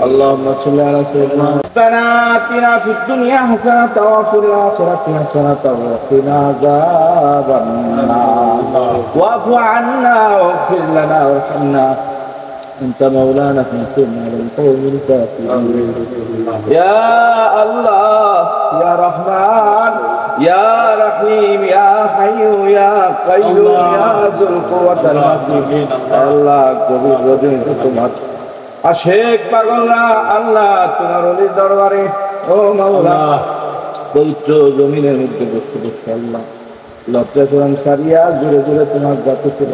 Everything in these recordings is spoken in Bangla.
اللهم صل على سيدنا ربنا آتنا في الدنيا حسنة وفي الآخرة حسنة وقنا عذاب النار واعف عنا واغفر لنا وارحمنا أنت مولانا فانصرنا على القوم الكافرين يا الله يا رحمن يا رحيم يا حي يا قيوم يا ذو القوة المتين الله কবির রজনী তোমার আশিক পাগলরা আল্লাহ তোমার ওলির দরবারে ও মাওলা পবিত্র জমিনের মধ্যে বসে বসে আল্লাহ লজ্জা শরম সারিয়া জোরে জোরে তোমার জাতি ছিল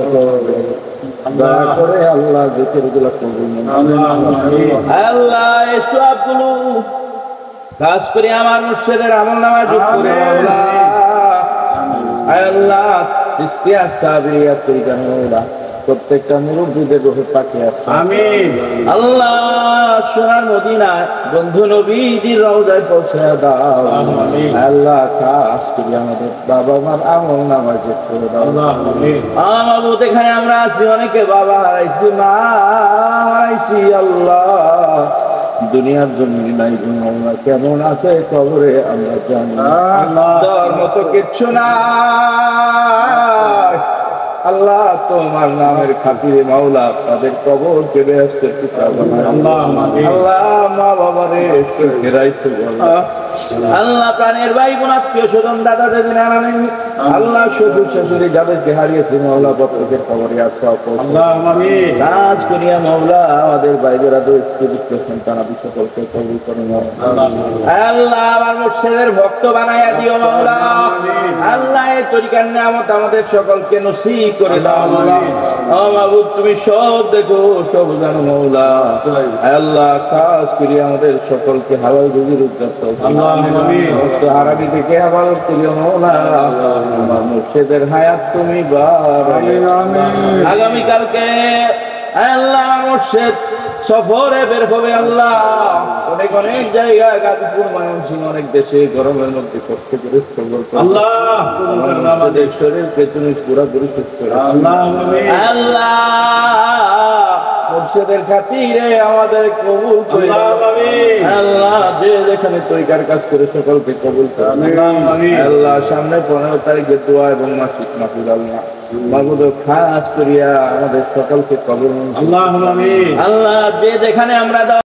দয়া করে আল্লাহ জিকিরগুলো কবুল আল্লাহ এই সবগুলো কাজ করে আমার মুর্শিদের আমলনামায় যোগ করে আল্লাহ আল্লাহ ইস্তিয়া সাবরিয়া তরিকা মাওলা প্রত্যেকটা মুরব্বিদের রূহে পাকে আছে আমিন আল্লাহ সোনার মদিনায় বন্ধু নবীজির রওজায় পৌঁছে দাও আমিন আল্লাহ খাস করে আমাদের বাবা মার আমলনামায় যোগ করে দাও আমিন আমার বুতে এখানে আমরা আছি অনেকে বাবা হারাইছি মা হারাইছি আল্লাহ দুনিয়ার জন্য নাই আল্লাহ কেমন আছে কবরে আমরা জানি আল্লাহ তোর মতো কিচ্ছু নাই আল্লাহ তোমার নামের খাতিরে মাওলা তাদের কবরকে বেহেশতের টুকরা বানায় আল্লাহ মা বাবারে সুখে রাখতে আল্লাহ প্রাণের ভাই বোন আত্মীয় স্বজন দাদা দাদি নানা নানি আল্লাহ শ্বশুর শাশুড়ি যাদেরকে হারিয়েছে মাওলা প্রত্যেকের খবরে আছো আল্লাহ আমিন নাজ করিয়া মাওলা আমাদের ভাইদেরা দুস্থ সন্তান আদি সকলকে কবুল করুন আল্লাহ আমার মুর্শিদের ভক্ত বানাইয়া দিও মাওলা আল্লাহ এই তরিকার নিয়ামত আমাদের সকলকে নসিব করে দাও আল্লাহ ও মাবুদ তুমি সব দেখো সব জানো মাওলা আল্লাহ খাস করে আমাদের সকলকে হালাল রুজির উদ্ধার দাও আল্লাহ আমিন সমস্ত হারামি থেকে হেফাজত করিও মাওলা আমার মুর্শিদের হায়াত তুমি বাড়াইও আমিন আগামী কালকে আল্লাহ মুর্শিদ সফরে বের হবে আল্লাহ অনেক অনেক জায়গায় গাজীপুর ময়মনসিংহ অনেক দেশে গরমের মধ্যে কষ্ট করে আল্লাহ আমাদের শরীরকে তুমি পুরোপুরি সুস্থ আল্লাহ আল্লাহ মুর্শিদের খাতিরে আমাদের কবুল করে আল্লাহ যে যেখানে তরিকার কাজ করে সকলকে কবুল করে আল্লাহ সামনে 15 তারিখে দোয়া এবং মাসিক মাহফিল আল্লাহ মাহবুব খাস করিয়া আমাদের সকলকে কবুল আল্লাহ আল্লাহ যে যেখানে আমরা